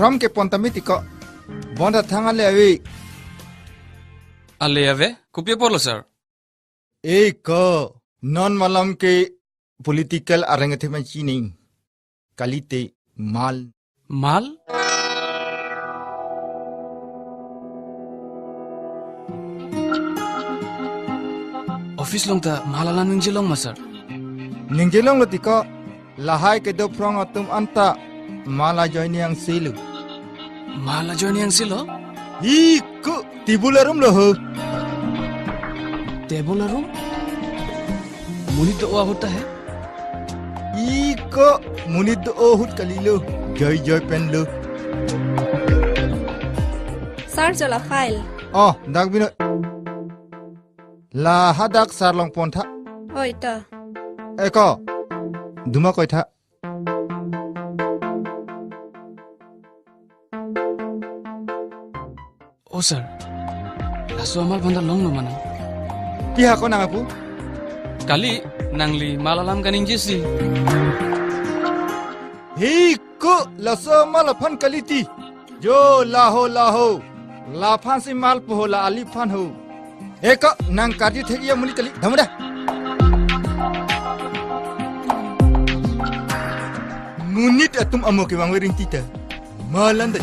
from ke pontamitiko bonda thangale awi Aleve, kupye polo sir. ko non malam ke political arangate machini kalite mal Mal? Office long ta malalan ninjilong ma sir. ningjelong lotiko lahai ke do from atum anta mala joini ang silu Mala join yang silo? ko tibularum loho Table room? Munit to hota hai? ko munid do ohut kalilo joy penlo Sir jola file. dagbino la hadak sarlong ponta Oi ta. eko duma koitha Oh sir. Laso amal banda long no manang. piha ko nangapu Kali nangli malalam kaning jisi. ko laso malaphan kaliti jo laho lafan si mal pohola alifan ho eko nang karji thegiya muli kali dhamda munit atum amo ke wangwering tita malanda